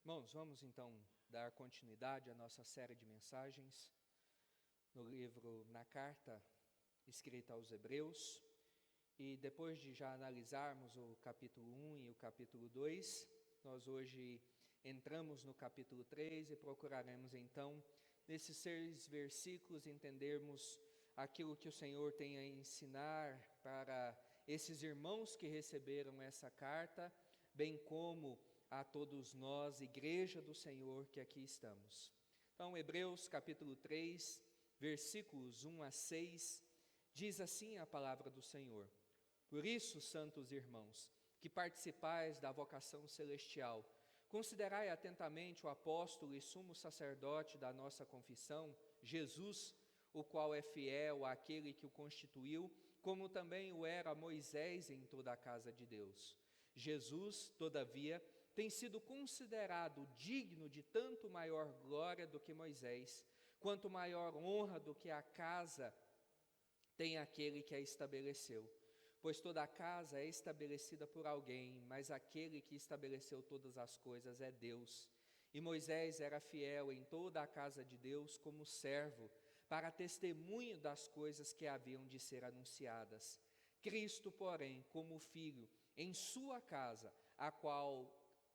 Irmãos, vamos então dar continuidade à nossa série de mensagens na carta escrita aos Hebreus. E depois de já analisarmos o capítulo 1 e o capítulo 2, nós hoje entramos no capítulo 3 e procuraremos então, nesses 6 versículos, entendermos aquilo que o Senhor tem a ensinar para esses irmãos que receberam essa carta, bem como a todos nós, Igreja do Senhor, que aqui estamos. Então, Hebreus capítulo 3, versículos 1 a 6, diz assim a palavra do Senhor: Por isso, santos irmãos, que participais da vocação celestial, considerai atentamente o apóstolo e sumo sacerdote da nossa confissão, Jesus, o qual é fiel àquele que o constituiu, como também o era Moisés em toda a casa de Deus. Jesus, todavia, tem sido considerado digno de tanto maior glória do que Moisés, quanto maior honra do que a casa tem aquele que a estabeleceu. Pois toda a casa é estabelecida por alguém, mas aquele que estabeleceu todas as coisas é Deus. E Moisés era fiel em toda a casa de Deus como servo, para testemunho das coisas que haviam de ser anunciadas. Cristo, porém, como filho, em sua casa, a qual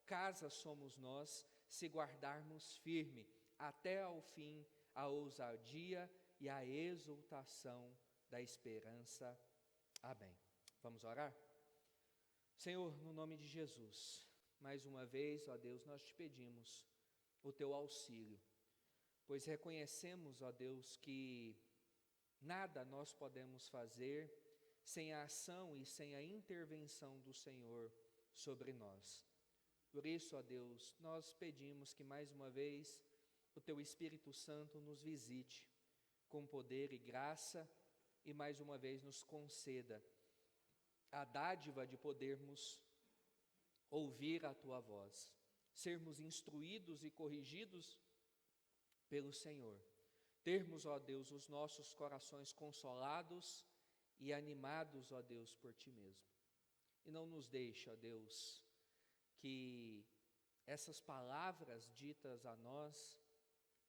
casa somos nós, se guardarmos firme até ao fim a ousadia e a exultação da esperança. Amém. Vamos orar? Senhor, no nome de Jesus, mais uma vez, ó Deus, nós te pedimos o teu auxílio, pois reconhecemos, ó Deus, que nada nós podemos fazer sem a ação e sem a intervenção do Senhor sobre nós. Por isso, ó Deus, nós pedimos que mais uma vez o teu Espírito Santo nos visite com poder e graça e mais uma vez nos conceda a dádiva de podermos ouvir a tua voz, sermos instruídos e corrigidos pelo Senhor, termos, ó Deus, os nossos corações consolados e animados, ó Deus, por ti mesmo. E não nos deixe, ó Deus, que essas palavras ditas a nós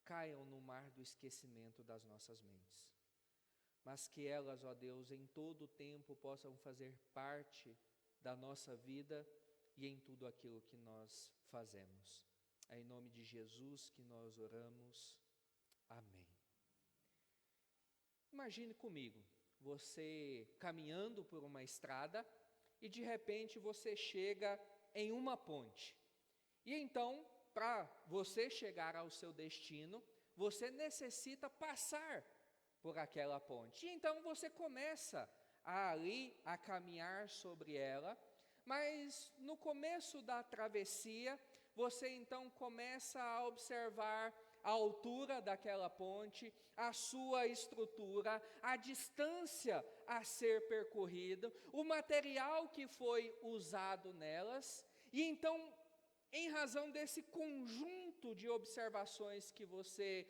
caiam no mar do esquecimento das nossas mentes, mas que elas, ó Deus, em todo o tempo possam fazer parte da nossa vida e em tudo aquilo que nós fazemos. É em nome de Jesus que nós oramos. Amém. Imagine comigo, você caminhando por uma estrada e de repente você chega em uma ponte. E então, para você chegar ao seu destino, você necessita passar por aquela ponte. E então você começa ali a caminhar sobre ela, mas no começo da travessia, você então começa a observar a altura daquela ponte, a sua estrutura, a distância a ser percorrida, o material que foi usado nelas, e então, em razão desse conjunto de observações que você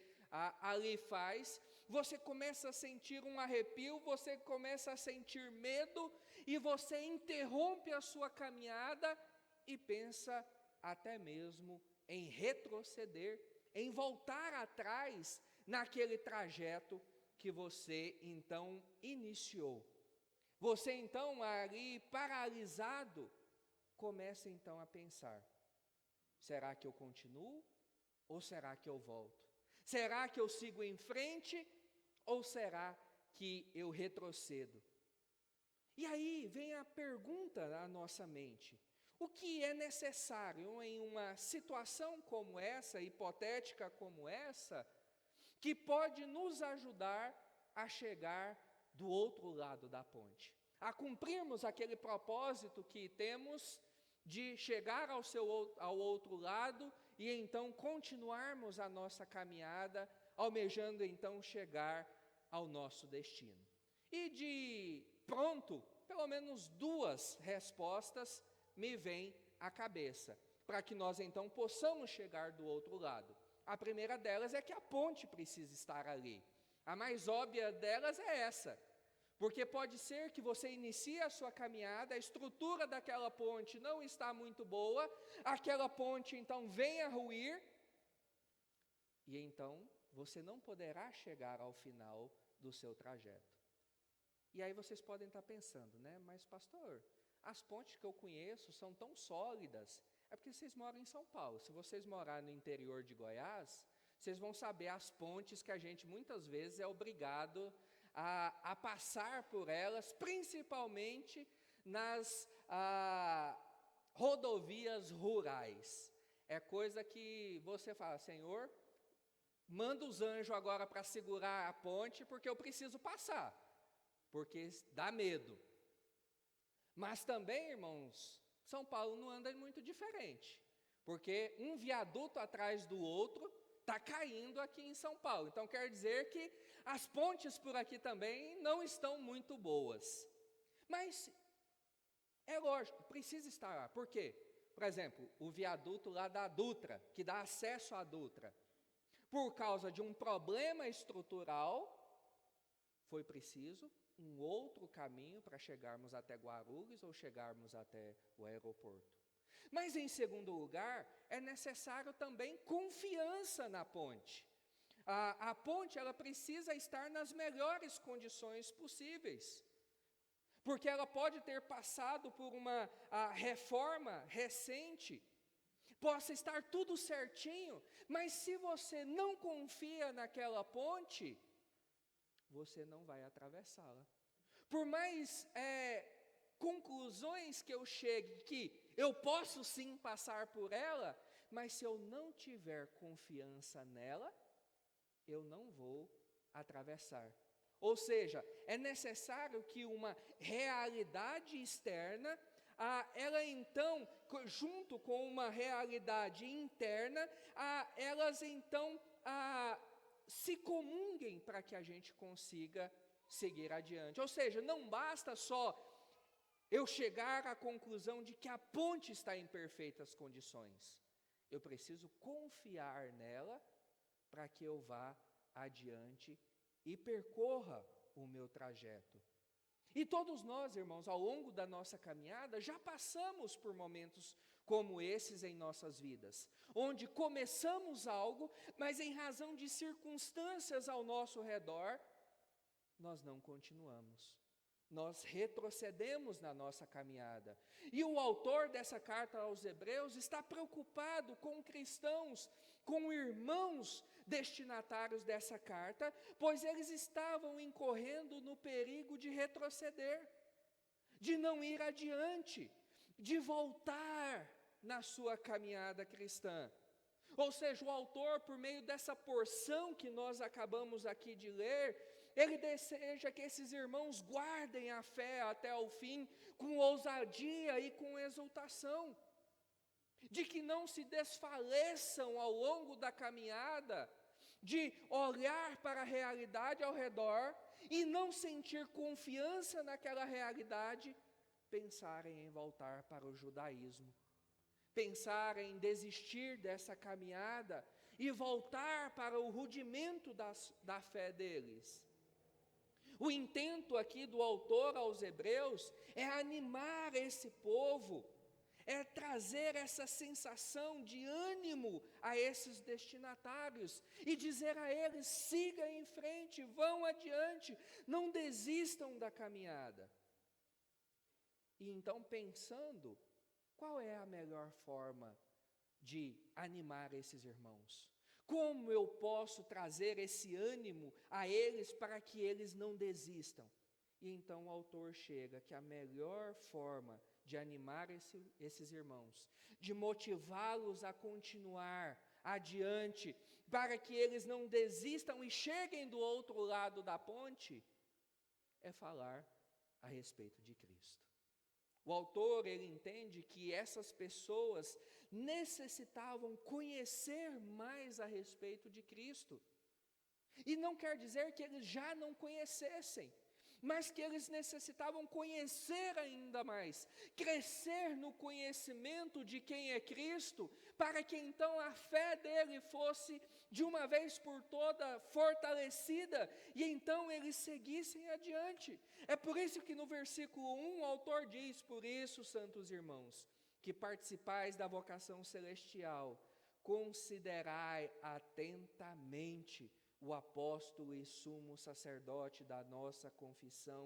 ali faz, você começa a sentir um arrepio, você começa a sentir medo, e você interrompe a sua caminhada e pensa até mesmo em retroceder, em voltar atrás naquele trajeto que você então iniciou. Você então ali paralisado, começa então a pensar: será que eu continuo ou será que eu volto? Será que eu sigo em frente ou será que eu retrocedo? E aí vem a pergunta à nossa mente: o que é necessário em uma situação como essa, hipotética como essa, que pode nos ajudar a chegar do outro lado da ponte, a cumprirmos aquele propósito que temos de chegar ao outro lado e então continuarmos a nossa caminhada, almejando então chegar ao nosso destino? E de pronto, pelo menos 2 respostas me vêm à cabeça, para que nós então possamos chegar do outro lado. A primeira delas é que a ponte precisa estar ali. A mais óbvia delas é essa, Porque pode ser que você inicie a sua caminhada, a estrutura daquela ponte não está muito boa, aquela ponte então venha a ruir, e então você não poderá chegar ao final do seu trajeto. E aí vocês podem estar pensando, né? Mas pastor, as pontes que eu conheço são tão sólidas. É porque vocês moram em São Paulo. Se vocês morarem no interior de Goiás, vocês vão saber as pontes que a gente muitas vezes é obrigado a passar por elas, principalmente nas rodovias rurais. É coisa que você fala, Senhor, manda os anjos agora para segurar a ponte, porque eu preciso passar, porque dá medo. Mas também, irmãos, São Paulo não anda muito diferente, porque um viaduto atrás do outro está caindo aqui em São Paulo. Então quer dizer que as pontes por aqui também não estão muito boas. Mas é lógico, precisa estar lá. Por quê? Por exemplo, o viaduto lá da Dutra, que dá acesso à Dutra. Por causa de um problema estrutural, foi preciso um outro caminho para chegarmos até Guarulhos ou chegarmos até o aeroporto. Mas, em segundo lugar, é necessário também confiança na ponte. A ponte ela precisa estar nas melhores condições possíveis, porque ela pode ter passado por uma reforma recente, possa estar tudo certinho, mas se você não confia naquela ponte, você não vai atravessá-la. Por mais conclusões que eu chegue, que eu posso sim passar por ela, mas se eu não tiver confiança nela, eu não vou atravessar. Ou seja, é necessário que uma realidade externa, ela então, junto com uma realidade interna, elas então se comunguem para que a gente consiga seguir adiante. Ou seja, não basta só eu chegar à conclusão de que a ponte está em perfeitas condições. Eu preciso confiar nela para que eu vá adiante e percorra o meu trajeto. E todos nós, irmãos, ao longo da nossa caminhada, já passamos por momentos como esses em nossas vidas, onde começamos algo, mas em razão de circunstâncias ao nosso redor, nós não continuamos. Nós retrocedemos na nossa caminhada. E o autor dessa carta aos Hebreus está preocupado com cristãos, com irmãos destinatários dessa carta, pois eles estavam incorrendo no perigo de retroceder, de não ir adiante, de voltar na sua caminhada cristã. Ou seja, o autor, por meio dessa porção que nós acabamos aqui de ler, ele deseja que esses irmãos guardem a fé até o fim, com ousadia e com exultação, de que não se desfaleçam ao longo da caminhada, de olhar para a realidade ao redor e não sentir confiança naquela realidade, pensarem em voltar para o judaísmo, pensarem em desistir dessa caminhada e voltar para o rudimento da fé deles. O intento aqui do autor aos Hebreus é animar esse povo, é trazer essa sensação de ânimo a esses destinatários e dizer a eles: siga em frente, vão adiante, não desistam da caminhada. E então, pensando, qual é a melhor forma de animar esses irmãos? Como eu posso trazer esse ânimo a eles para que eles não desistam? E então o autor chega que a melhor forma de animar esses irmãos, de motivá-los a continuar adiante, para que eles não desistam e cheguem do outro lado da ponte, é falar a respeito de Cristo. O autor, ele entende que essas pessoas necessitavam conhecer mais a respeito de Cristo. E não quer dizer que eles já não conhecessem, mas que eles necessitavam conhecer ainda mais, crescer no conhecimento de quem é Cristo, para que então a fé dele fosse de uma vez por toda fortalecida, e então eles seguissem adiante. É por isso que no versículo 1 o autor diz: por isso, santos irmãos, que participais da vocação celestial, considerai atentamente o apóstolo e sumo sacerdote da nossa confissão,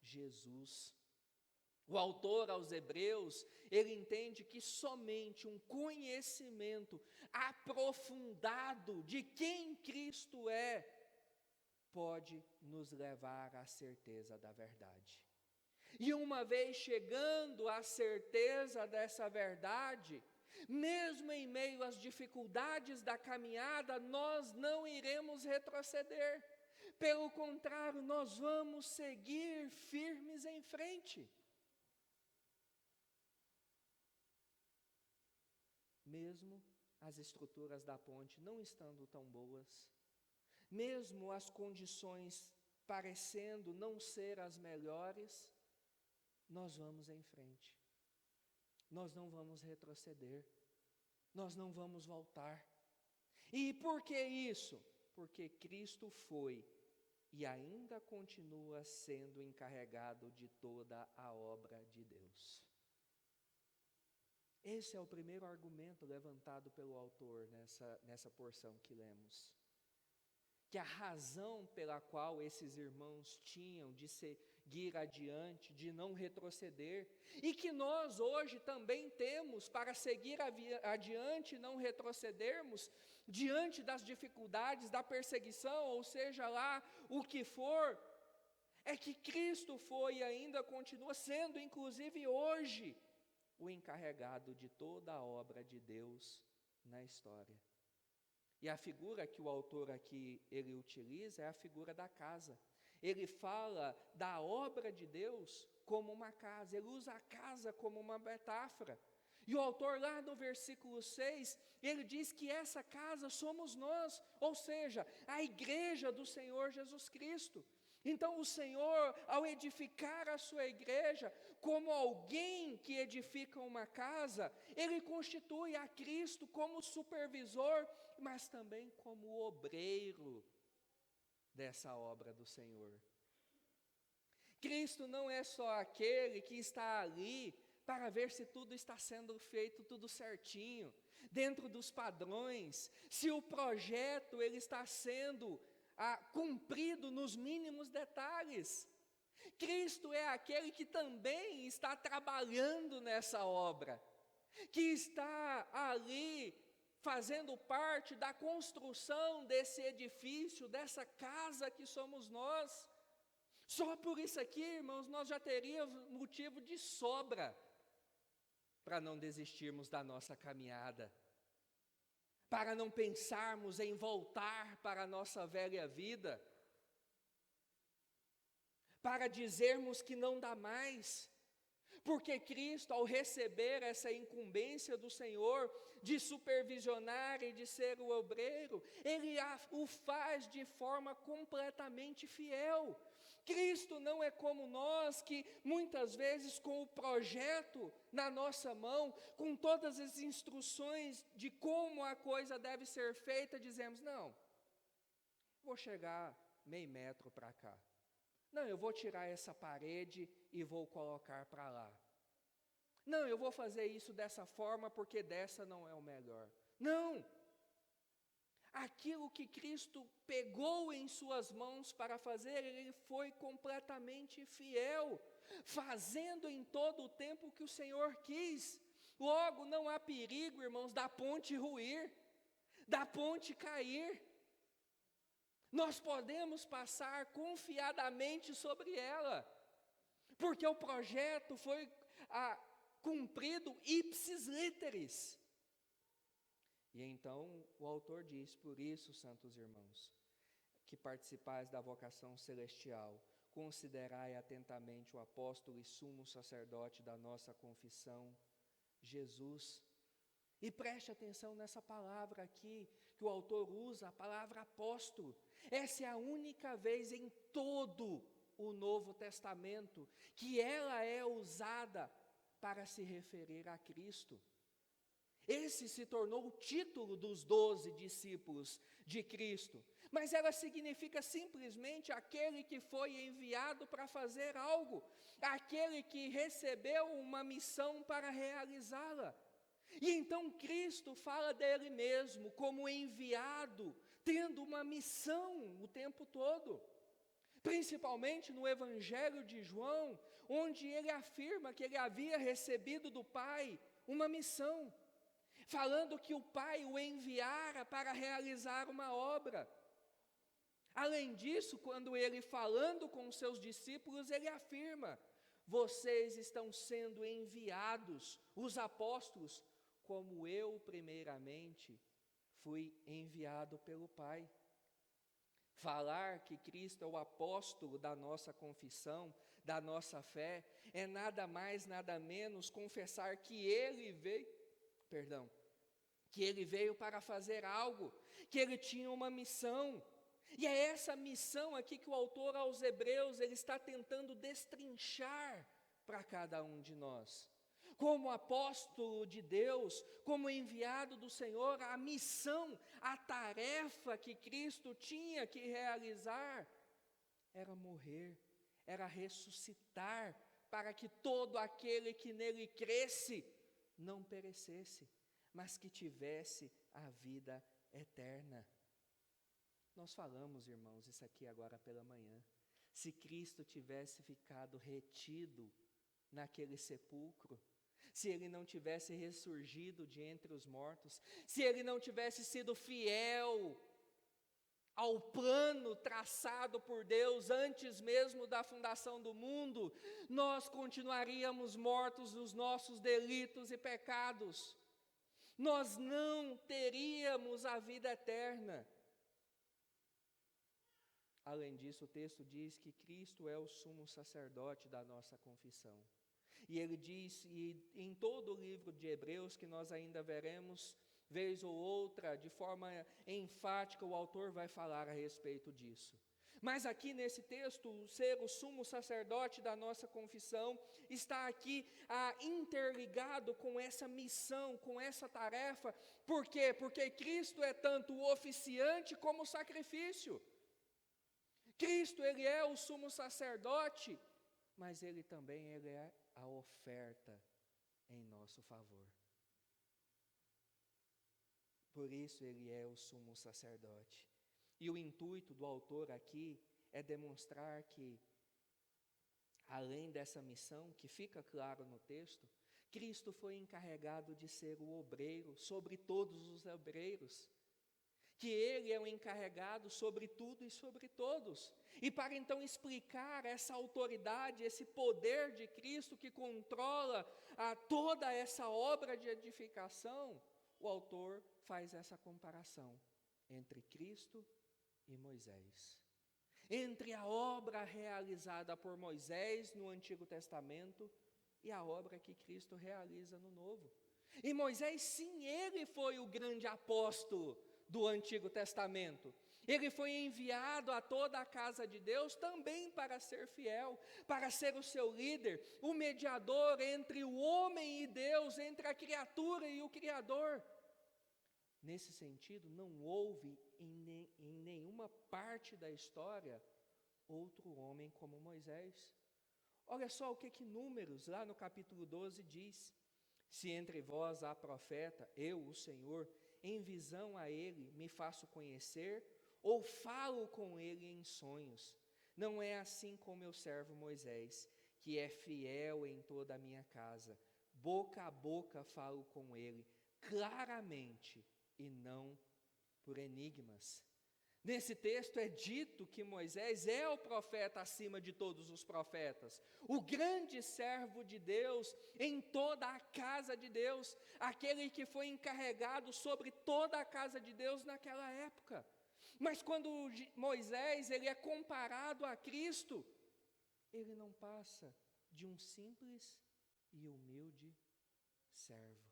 Jesus. O autor aos Hebreus, ele entende que somente um conhecimento aprofundado de quem Cristo é, pode nos levar à certeza da verdade. E uma vez chegando à certeza dessa verdade, mesmo em meio às dificuldades da caminhada, nós não iremos retroceder. Pelo contrário, nós vamos seguir firmes em frente. Mesmo as estruturas da ponte não estando tão boas, mesmo as condições parecendo não ser as melhores, nós vamos em frente. Nós não vamos retroceder. Nós não vamos voltar. E por que isso? Porque Cristo foi e ainda continua sendo encarregado de toda a obra de Deus. Esse é o primeiro argumento levantado pelo autor nessa porção que lemos. Que a razão pela qual esses irmãos tinham de seguir adiante, de não retroceder, e que nós hoje também temos para seguir adiante e não retrocedermos, diante das dificuldades, da perseguição, ou seja lá o que for, é que Cristo foi e ainda continua sendo, inclusive hoje, o encarregado de toda a obra de Deus na história. E a figura que o autor aqui ele utiliza é a figura da casa. Ele fala da obra de Deus como uma casa, ele usa a casa como uma metáfora. E o autor lá no versículo 6, ele diz que essa casa somos nós, ou seja, a igreja do Senhor Jesus Cristo. Então o Senhor, ao edificar a sua igreja, como alguém que edifica uma casa, Ele constitui a Cristo como supervisor, mas também como obreiro dessa obra do Senhor. Cristo não é só aquele que está ali para ver se tudo está sendo feito tudo certinho, dentro dos padrões, se o projeto ele está sendo cumprido nos mínimos detalhes. Cristo é aquele que também está trabalhando nessa obra, que está ali fazendo parte da construção desse edifício, dessa casa que somos nós. Só por isso aqui, irmãos, nós já teríamos motivo de sobra para não desistirmos da nossa caminhada, para não pensarmos em voltar para a nossa velha vida, para dizermos que não dá mais, porque Cristo, ao receber essa incumbência do Senhor, de supervisionar e de ser o obreiro, Ele o faz de forma completamente fiel. Cristo não é como nós, que muitas vezes com o projeto na nossa mão, com todas as instruções de como a coisa deve ser feita, dizemos, não, vou chegar meio metro para cá. Não, eu vou tirar essa parede e vou colocar para lá. Não, eu vou fazer isso dessa forma porque dessa não é o melhor. Não! Aquilo que Cristo pegou em suas mãos para fazer, Ele foi completamente fiel, fazendo em todo o tempo o que o Senhor quis. Logo, não há perigo, irmãos, da ponte ruir, da ponte cair. Nós podemos passar confiadamente sobre ela, porque o projeto foi cumprido ipsis literis. E então o autor diz, por isso, santos irmãos, que participais da vocação celestial, considerai atentamente o apóstolo e sumo sacerdote da nossa confissão, Jesus. E preste atenção nessa palavra aqui, que o autor usa, a palavra apóstolo. Essa é a única vez em todo o Novo Testamento que ela é usada para se referir a Cristo. Esse se tornou o título dos 12 discípulos de Cristo. Mas ela significa simplesmente aquele que foi enviado para fazer algo, aquele que recebeu uma missão para realizá-la. E então Cristo fala dele mesmo como enviado, tendo uma missão o tempo todo. Principalmente no Evangelho de João, onde ele afirma que ele havia recebido do Pai uma missão, falando que o Pai o enviara para realizar uma obra. Além disso, quando ele falando com os seus discípulos, ele afirma: vocês estão sendo enviados, os apóstolos, como eu primeiramente fui enviado pelo Pai. Falar que Cristo é o apóstolo da nossa confissão, da nossa fé, é nada mais, nada menos confessar que Ele veio para fazer algo, que Ele tinha uma missão. E é essa missão aqui que o autor aos Hebreus, ele está tentando destrinchar para cada um de nós. Como apóstolo de Deus, como enviado do Senhor, a missão, a tarefa que Cristo tinha que realizar, era morrer, era ressuscitar, para que todo aquele que nele cresce, não perecesse, mas que tivesse a vida eterna. Nós falamos, irmãos, isso aqui agora pela manhã. Se Cristo tivesse ficado retido naquele sepulcro, se Ele não tivesse ressurgido de entre os mortos, se Ele não tivesse sido fiel ao plano traçado por Deus antes mesmo da fundação do mundo, nós continuaríamos mortos nos nossos delitos e pecados. Nós não teríamos a vida eterna. Além disso, o texto diz que Cristo é o sumo sacerdote da nossa confissão. E ele diz, e em todo o livro de Hebreus, que nós ainda veremos, vez ou outra, de forma enfática, o autor vai falar a respeito disso. Mas aqui nesse texto, ser o sumo sacerdote da nossa confissão, está aqui interligado com essa missão, com essa tarefa. Por quê? Porque Cristo é tanto o oficiante como o sacrifício. Cristo, Ele é o sumo sacerdote, mas Ele também é a oferta em nosso favor. Por isso Ele é o sumo sacerdote. E o intuito do autor aqui é demonstrar que, além dessa missão, que fica claro no texto, Cristo foi encarregado de ser o obreiro sobre todos os obreiros, que Ele é o encarregado sobre tudo e sobre todos. E para então explicar essa autoridade, esse poder de Cristo que controla toda essa obra de edificação, o autor faz essa comparação entre Cristo e Moisés. Entre a obra realizada por Moisés no Antigo Testamento e a obra que Cristo realiza no Novo. E Moisés, sim, ele foi o grande apóstolo do Antigo Testamento. Ele foi enviado a toda a casa de Deus também para ser fiel, para ser o seu líder, o mediador entre o homem e Deus, entre a criatura e o Criador. Nesse sentido, não houve em nenhuma parte da história outro homem como Moisés. Olha só o que Números, lá no capítulo 12, diz: se entre vós há profeta, eu, o Senhor, em visão a ele me faço conhecer, ou falo com ele em sonhos. Não é assim com meu servo Moisés, que é fiel em toda a minha casa. Boca a boca falo com ele, claramente, e não por enigmas. Nesse texto é dito que Moisés é o profeta acima de todos os profetas, o grande servo de Deus em toda a casa de Deus, aquele que foi encarregado sobre toda a casa de Deus naquela época. Mas quando Moisés ele é comparado a Cristo, ele não passa de um simples e humilde servo.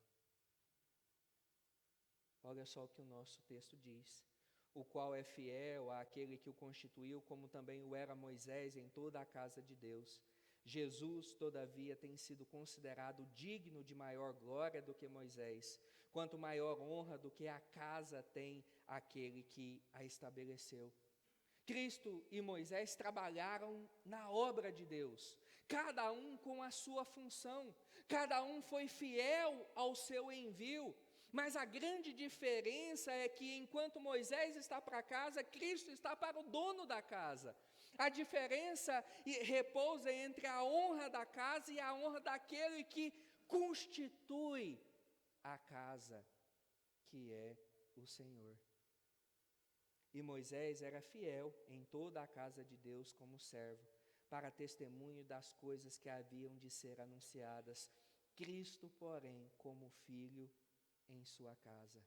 Olha só o que o nosso texto diz: o qual é fiel àquele que o constituiu, como também o era Moisés em toda a casa de Deus. Jesus, todavia, tem sido considerado digno de maior glória do que Moisés, quanto maior honra do que a casa tem aquele que a estabeleceu. Cristo e Moisés trabalharam na obra de Deus, cada um com a sua função, cada um foi fiel ao seu envio, mas a grande diferença é que enquanto Moisés está para casa, Cristo está para o dono da casa. A diferença repousa entre a honra da casa e a honra daquele que constitui a casa, que é o Senhor. E Moisés era fiel em toda a casa de Deus como servo, para testemunho das coisas que haviam de ser anunciadas. Cristo, porém, como filho em sua casa.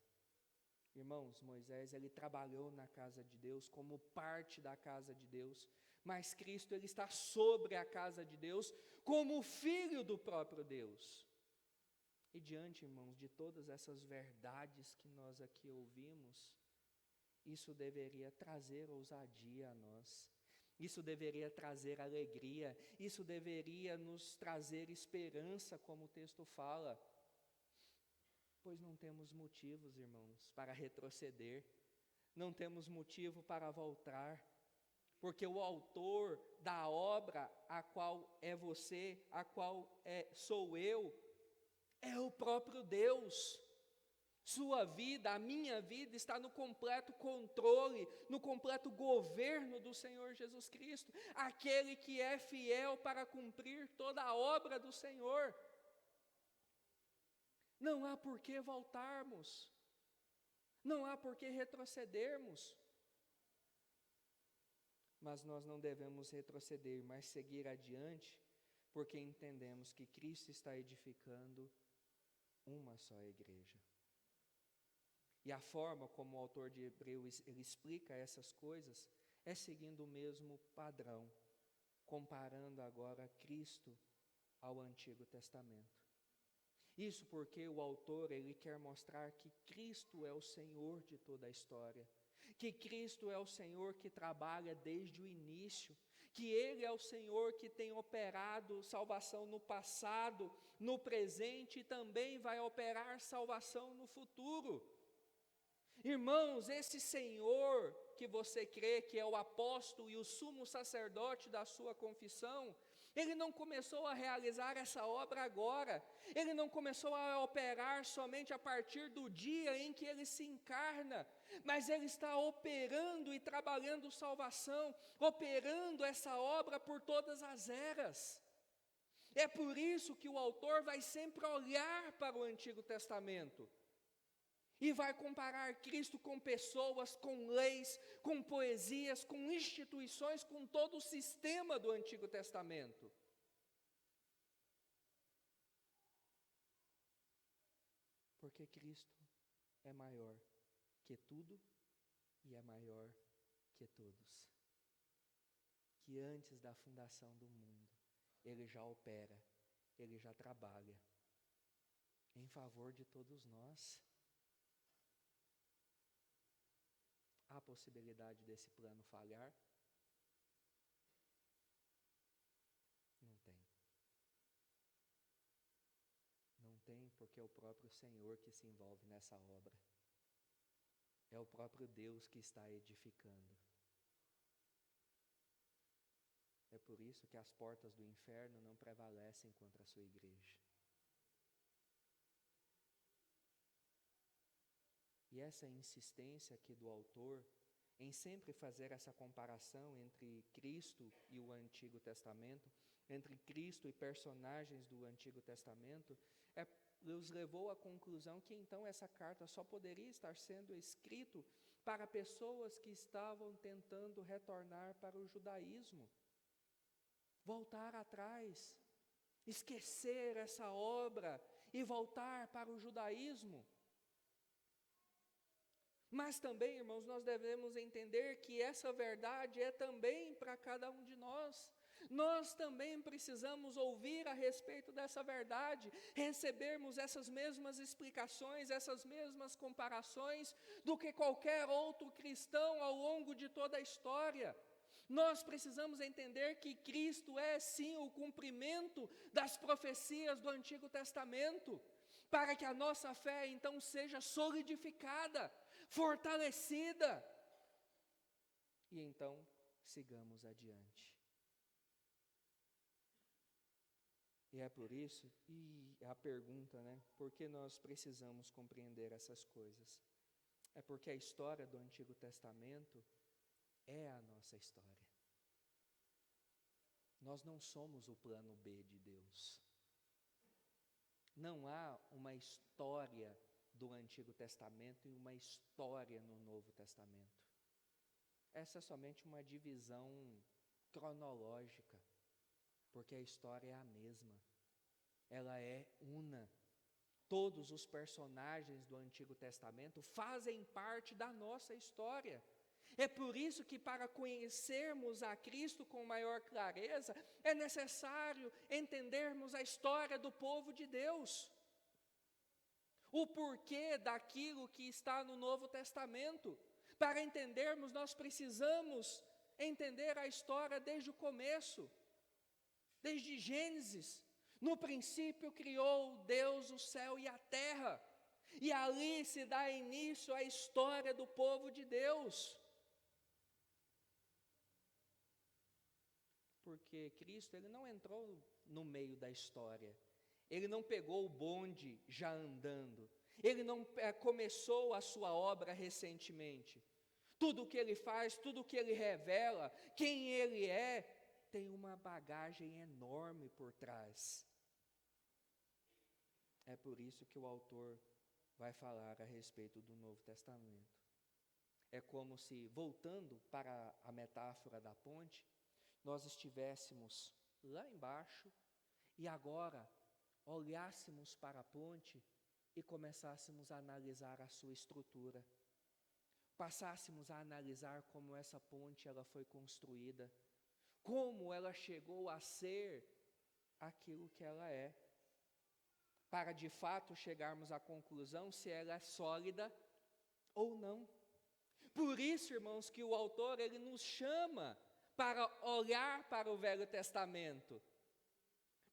Irmãos, Moisés, ele trabalhou na casa de Deus como parte da casa de Deus, mas Cristo, ele está sobre a casa de Deus como filho do próprio Deus. E diante, irmãos, de todas essas verdades que nós aqui ouvimos, isso deveria trazer ousadia a nós, isso deveria trazer alegria, isso deveria nos trazer esperança, como o texto fala, pois não temos motivos, irmãos, para retroceder, não temos motivo para voltar, porque o autor da obra, a qual é você, a qual sou eu, é o próprio Deus. Sua vida, a minha vida, está no completo controle, no completo governo do Senhor Jesus Cristo, aquele que é fiel para cumprir toda a obra do Senhor. Não há por que voltarmos, não há por que retrocedermos, mas nós não devemos retroceder, mas seguir adiante, porque entendemos que Cristo está edificando uma só igreja. E a forma como o autor de Hebreus ele explica essas coisas é seguindo o mesmo padrão, comparando agora Cristo ao Antigo Testamento. Isso porque o autor ele quer mostrar que Cristo é o Senhor de toda a história, que Cristo é o Senhor que trabalha desde o início, que Ele é o Senhor que tem operado salvação no passado, no presente e também vai operar salvação no futuro. Irmãos, esse Senhor que você crê que é o apóstolo e o sumo sacerdote da sua confissão, Ele não começou a realizar essa obra agora, Ele não começou a operar somente a partir do dia em que Ele se encarna, mas Ele está operando e trabalhando salvação, operando essa obra por todas as eras. É por isso que o autor vai sempre olhar para o Antigo Testamento, e vai comparar Cristo com pessoas, com leis, com poesias, com instituições, com todo o sistema do Antigo Testamento. Porque Cristo é maior que tudo e é maior que todos. Que antes da fundação do mundo, Ele já opera, Ele já trabalha em favor de todos nós. Há possibilidade desse plano falhar? Não tem. Não tem, porque é o próprio Senhor que se envolve nessa obra. É o próprio Deus que está edificando. É por isso que as portas do inferno não prevalecem contra a sua igreja. E essa insistência aqui do autor em sempre fazer essa comparação entre Cristo e o Antigo Testamento, entre Cristo e personagens do Antigo Testamento, os levou à conclusão que então essa carta só poderia estar sendo escrito para pessoas que estavam tentando retornar para o judaísmo, voltar atrás, esquecer essa obra e voltar para o judaísmo. Mas também, irmãos, nós devemos entender que essa verdade é também para cada um de nós. Nós também precisamos ouvir a respeito dessa verdade, recebermos essas mesmas explicações, essas mesmas comparações do que qualquer outro cristão ao longo de toda a história. Nós precisamos entender que Cristo é sim o cumprimento das profecias do Antigo Testamento, para que a nossa fé então seja solidificada, fortalecida, e então sigamos adiante. E é por isso, e a pergunta, por que nós precisamos compreender essas coisas? É porque a história do Antigo Testamento é a nossa história. Nós não somos o plano B de Deus. Não há uma história do Antigo Testamento e uma história no Novo Testamento. Essa é somente uma divisão cronológica, porque a história é a mesma. Ela é una. Todos os personagens do Antigo Testamento fazem parte da nossa história. É por isso que, para conhecermos a Cristo com maior clareza, é necessário entendermos a história do povo de Deus. O porquê daquilo que está no Novo Testamento. Para entendermos, nós precisamos entender a história desde o começo, desde Gênesis. No princípio criou Deus o céu e a terra, e ali se dá início à história do povo de Deus. Porque Cristo, ele não entrou no meio da história, ele não pegou o bonde já andando, ele não começou a sua obra recentemente. Tudo o que ele faz, tudo o que ele revela, quem ele é, tem uma bagagem enorme por trás. É por isso que o autor vai falar a respeito do Novo Testamento. É como se, voltando para a metáfora da ponte, nós estivéssemos lá embaixo e agora olhássemos para a ponte e começássemos a analisar a sua estrutura. Passássemos a analisar como essa ponte ela foi construída, como ela chegou a ser aquilo que ela é, para de fato chegarmos à conclusão se ela é sólida ou não. Por isso, irmãos, que o autor ele nos chama para olhar para o Velho Testamento,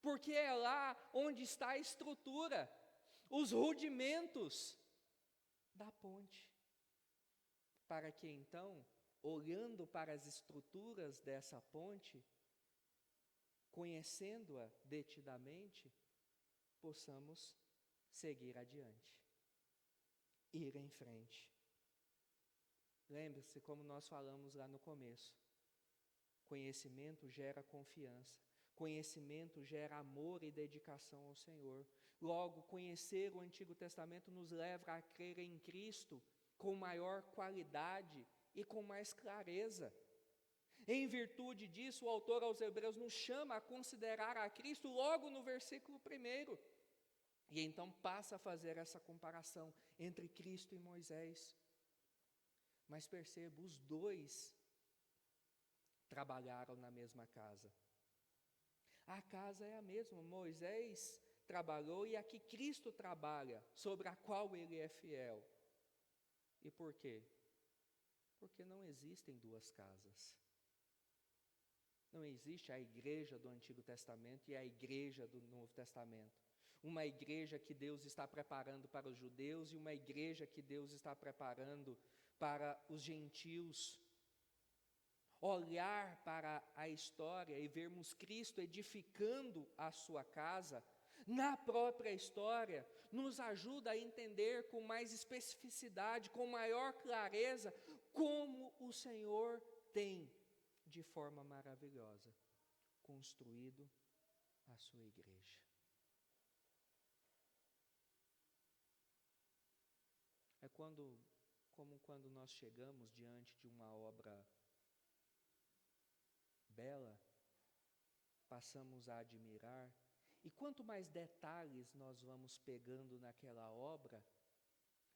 porque é lá onde está a estrutura, os rudimentos da ponte, para que então, olhando para as estruturas dessa ponte, conhecendo-a detidamente, possamos seguir adiante, ir em frente. Lembre-se, como nós falamos lá no começo, conhecimento gera confiança, conhecimento gera amor e dedicação ao Senhor. Logo, conhecer o Antigo Testamento nos leva a crer em Cristo com maior qualidade e com mais clareza. Em virtude disso, o autor aos Hebreus nos chama a considerar a Cristo logo no versículo 1. E então passa a fazer essa comparação entre Cristo e Moisés. Mas perceba, os dois trabalharam na mesma casa. A casa é a mesma, Moisés trabalhou e aqui Cristo trabalha, sobre a qual ele é fiel. E por quê? Porque não existem duas casas. Não existe a igreja do Antigo Testamento e a igreja do Novo Testamento. Uma igreja que Deus está preparando para os judeus e uma igreja que Deus está preparando para os gentios. Olhar para a história e vermos Cristo edificando a sua casa, na própria história, nos ajuda a entender com mais especificidade, com maior clareza, como o Senhor tem, de forma maravilhosa, construído a sua igreja. É como quando nós chegamos diante de uma obra bela, passamos a admirar, e quanto mais detalhes nós vamos pegando naquela obra,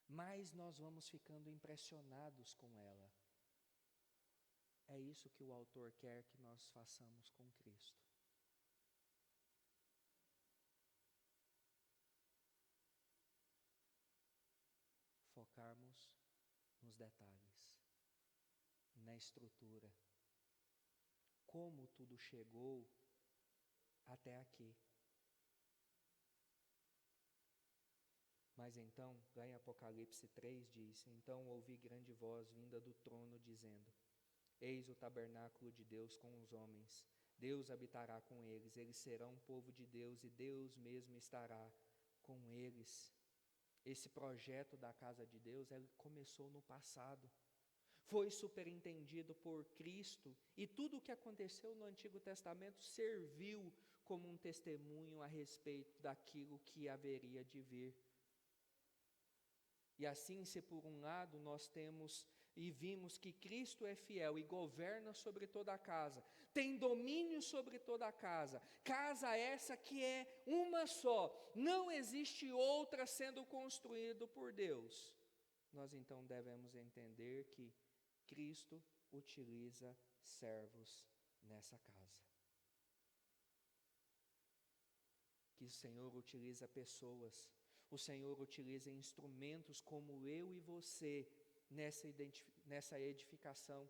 mais nós vamos ficando impressionados com ela. É isso que o autor quer que nós façamos com Cristo. Focarmos nos detalhes, na estrutura, como tudo chegou até aqui. Mas então, lá em Apocalipse 3 diz: então ouvi grande voz vinda do trono dizendo: eis o tabernáculo de Deus com os homens, Deus habitará com eles, eles serão povo de Deus e Deus mesmo estará com eles. Esse projeto da casa de Deus, ele começou no passado, foi superintendido por Cristo, e tudo o que aconteceu no Antigo Testamento serviu como um testemunho a respeito daquilo que haveria de vir. E assim, se por um lado nós temos e vimos que Cristo é fiel e governa sobre toda a casa, tem domínio sobre toda a casa, casa essa que é uma só, não existe outra sendo construída por Deus, nós então devemos entender que Cristo utiliza servos nessa casa. Que o Senhor utiliza pessoas, o Senhor utiliza instrumentos como eu e você nessa edificação.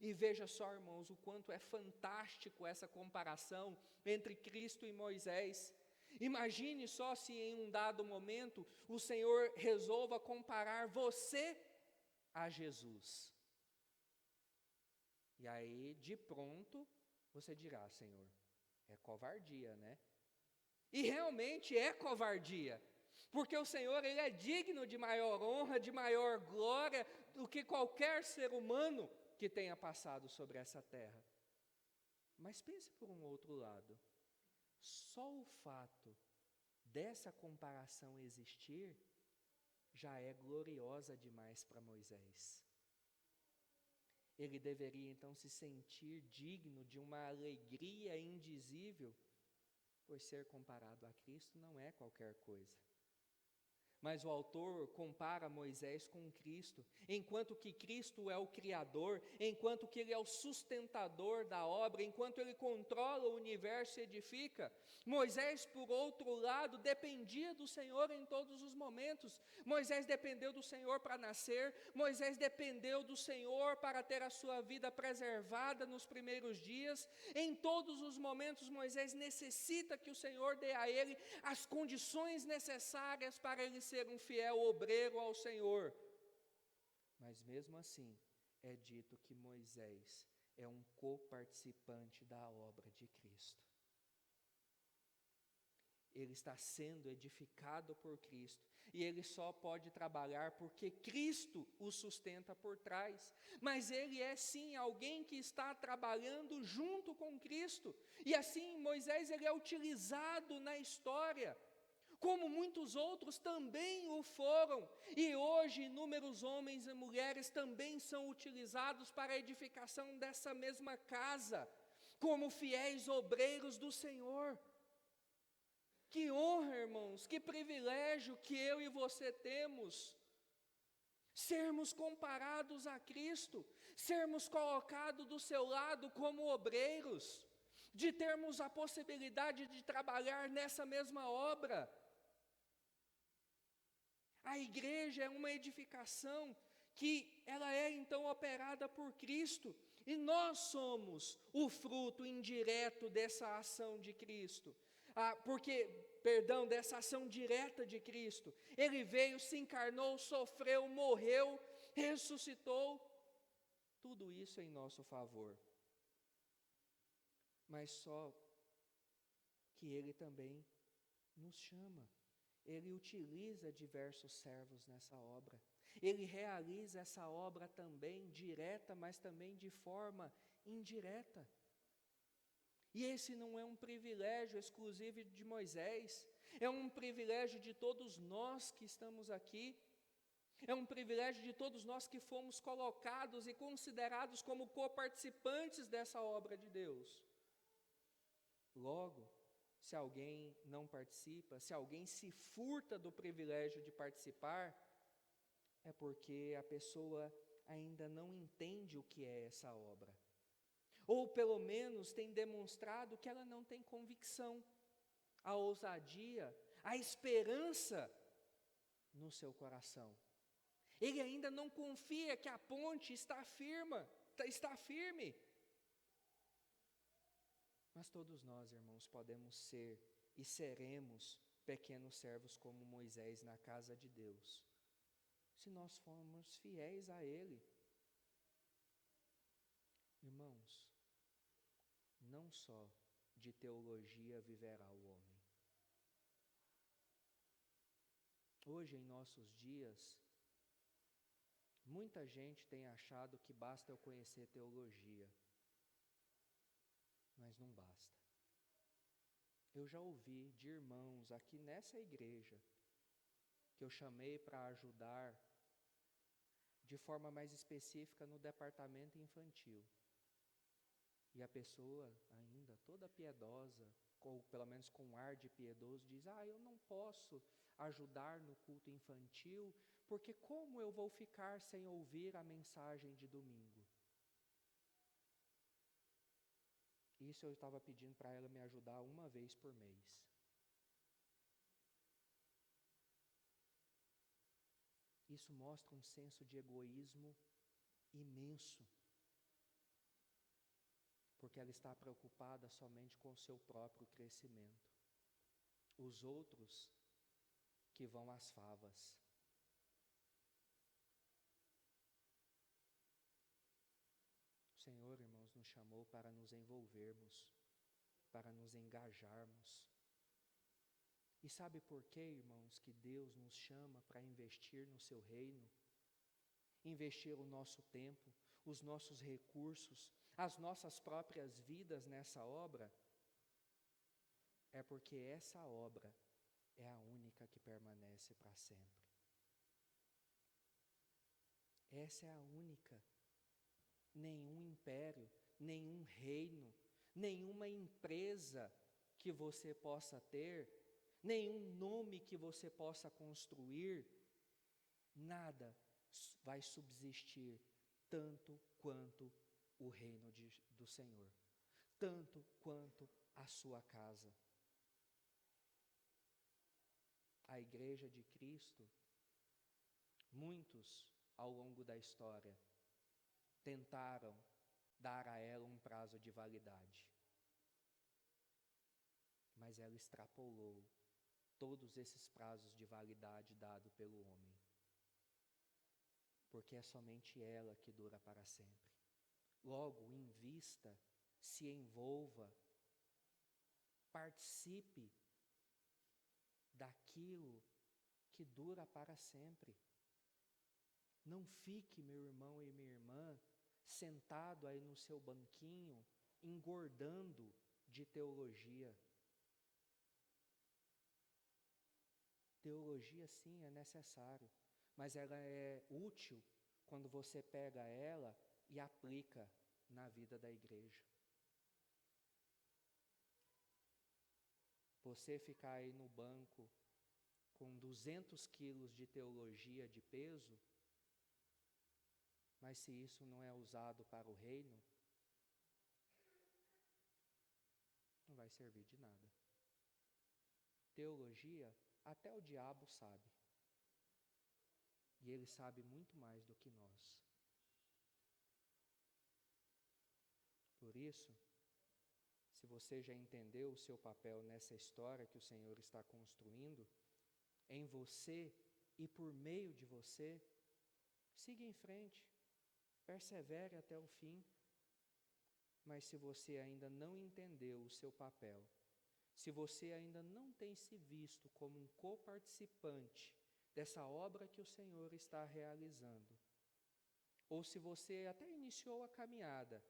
E veja só, irmãos, o quanto é fantástico essa comparação entre Cristo e Moisés. Imagine só se em um dado momento o Senhor resolva comparar você a Jesus. E aí, de pronto, você dirá: Senhor, é covardia, né? E realmente é covardia, porque o Senhor, ele é digno de maior honra, de maior glória do que qualquer ser humano que tenha passado sobre essa terra. Mas pense por um outro lado, só o fato dessa comparação existir já é gloriosa demais para Moisés. Ele deveria então se sentir digno de uma alegria indizível, pois ser comparado a Cristo não é qualquer coisa. Mas o autor compara Moisés com Cristo, enquanto que Cristo é o Criador, enquanto que Ele é o sustentador da obra, enquanto Ele controla o universo e edifica. Moisés, por outro lado, dependia do Senhor em todos os momentos. Moisés dependeu do Senhor para nascer, Moisés dependeu do Senhor para ter a sua vida preservada nos primeiros dias. Em todos os momentos, Moisés necessita que o Senhor dê a ele as condições necessárias para ele ser um fiel obreiro ao Senhor. Mas mesmo assim, é dito que Moisés é um coparticipante da obra de Cristo. Ele está sendo edificado por Cristo, e ele só pode trabalhar porque Cristo o sustenta por trás, mas ele é sim alguém que está trabalhando junto com Cristo, e assim Moisés ele é utilizado na história, como muitos outros também o foram, e hoje inúmeros homens e mulheres também são utilizados para a edificação dessa mesma casa, como fiéis obreiros do Senhor. Que honra, irmãos, que privilégio que eu e você temos, sermos comparados a Cristo, sermos colocados do seu lado como obreiros, de termos a possibilidade de trabalhar nessa mesma obra. A igreja é uma edificação que ela é então operada por Cristo, e nós somos o fruto indireto dessa ação de Cristo. Dessa ação direta de Cristo. Ele veio, se encarnou, sofreu, morreu, ressuscitou, tudo isso em nosso favor. Mas só que Ele também nos chama, Ele utiliza diversos servos nessa obra, Ele realiza essa obra também direta, mas também de forma indireta. E esse não é um privilégio exclusivo de Moisés, é um privilégio de todos nós que estamos aqui, é um privilégio de todos nós que fomos colocados e considerados como coparticipantes dessa obra de Deus. Logo, se alguém não participa, se alguém se furta do privilégio de participar, é porque a pessoa ainda não entende o que é essa obra. Ou pelo menos tem demonstrado que ela não tem convicção, a ousadia, a esperança no seu coração. Ele ainda não confia que a ponte está firme. Mas todos nós, irmãos, podemos ser e seremos pequenos servos como Moisés na casa de Deus, se nós formos fiéis a Ele. Irmãos, não só de teologia viverá o homem. Hoje, em nossos dias, muita gente tem achado que basta eu conhecer teologia, mas não basta. Eu já ouvi de irmãos aqui nessa igreja, que eu chamei para ajudar de forma mais específica no departamento infantil. E a pessoa ainda toda piedosa, ou pelo menos com um ar de piedoso, diz: eu não posso ajudar no culto infantil, porque como eu vou ficar sem ouvir a mensagem de domingo? Isso eu estava pedindo para ela me ajudar uma vez por mês. Isso mostra um senso de egoísmo imenso, porque ela está preocupada somente com o seu próprio crescimento. Os outros que vão às favas. O Senhor, irmãos, nos chamou para nos envolvermos, para nos engajarmos. E sabe por quê, irmãos, que Deus nos chama para investir no seu reino? Investir o nosso tempo, os nossos recursos, as nossas próprias vidas nessa obra? É porque essa obra é a única que permanece para sempre. Essa é a única. Nenhum império, nenhum reino, nenhuma empresa que você possa ter, nenhum nome que você possa construir, nada vai subsistir tanto quanto o reino do Senhor, tanto quanto a sua casa. A igreja de Cristo, muitos ao longo da história tentaram dar a ela um prazo de validade, mas ela extrapolou todos esses prazos de validade dado pelo homem, porque é somente ela que dura para sempre. Logo, invista, se envolva, participe daquilo que dura para sempre. Não fique, meu irmão e minha irmã, sentado aí no seu banquinho, engordando de teologia. Teologia, sim, é necessário, mas ela é útil quando você pega ela e aplica na vida da igreja. Você ficar aí no banco com 200 quilos de teologia de peso, mas se isso não é usado para o reino, não vai servir de nada. Teologia, até o diabo sabe. E ele sabe muito mais do que nós. Por isso, se você já entendeu o seu papel nessa história que o Senhor está construindo, em você e por meio de você, siga em frente, persevere até o fim. Mas se você ainda não entendeu o seu papel, se você ainda não tem se visto como um coparticipante dessa obra que o Senhor está realizando, ou se você até iniciou a caminhada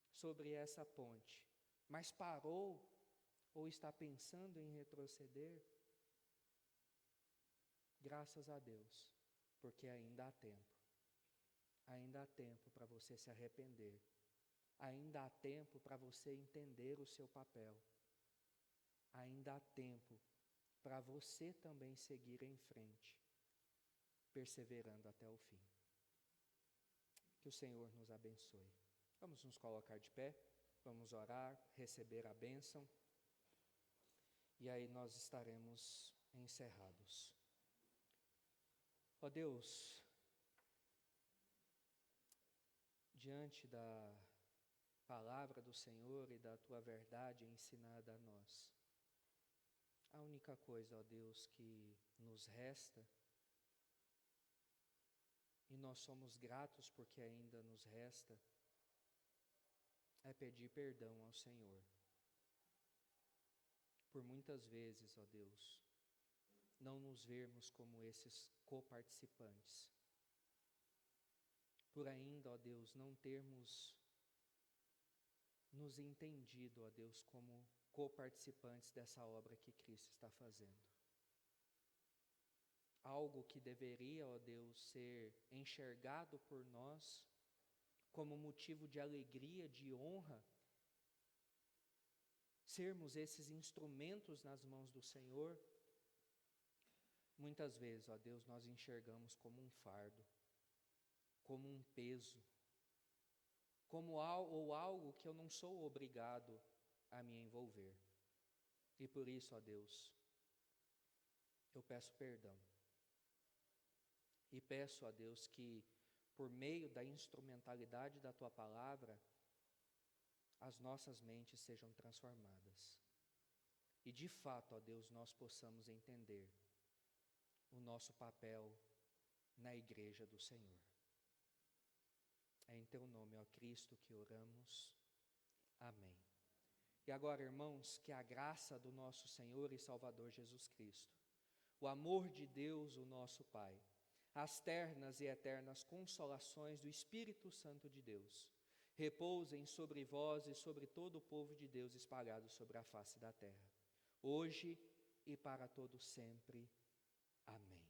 sobre essa ponte, mas parou ou está pensando em retroceder, graças a Deus, porque ainda há tempo. Ainda há tempo para você se arrepender. Ainda há tempo para você entender o seu papel. Ainda há tempo para você também seguir em frente, perseverando até o fim. Que o Senhor nos abençoe. Vamos nos colocar de pé, vamos orar, receber a bênção, e aí nós estaremos encerrados. Ó Deus, diante da palavra do Senhor e da Tua verdade ensinada a nós, a única coisa, ó Deus, que nos resta, e nós somos gratos porque ainda nos resta, é pedir perdão ao Senhor. Por muitas vezes, ó Deus, não nos vermos como esses coparticipantes. Por ainda, ó Deus, não termos nos entendido, ó Deus, como coparticipantes dessa obra que Cristo está fazendo. Algo que deveria, ó Deus, ser enxergado por nós como motivo de alegria, de honra, sermos esses instrumentos nas mãos do Senhor, muitas vezes, ó Deus, nós enxergamos como um fardo, como um peso, como algo que eu não sou obrigado a me envolver. E por isso, ó Deus, eu peço perdão. E peço a Deus que, por meio da instrumentalidade da Tua Palavra, as nossas mentes sejam transformadas. E de fato, ó Deus, nós possamos entender o nosso papel na Igreja do Senhor. É em Teu nome, ó Cristo, que oramos. Amém. E agora, irmãos, que a graça do nosso Senhor e Salvador Jesus Cristo, o amor de Deus, o nosso Pai, as ternas e eternas consolações do Espírito Santo de Deus, repousem sobre vós e sobre todo o povo de Deus espalhado sobre a face da terra, hoje e para todo sempre. Amém.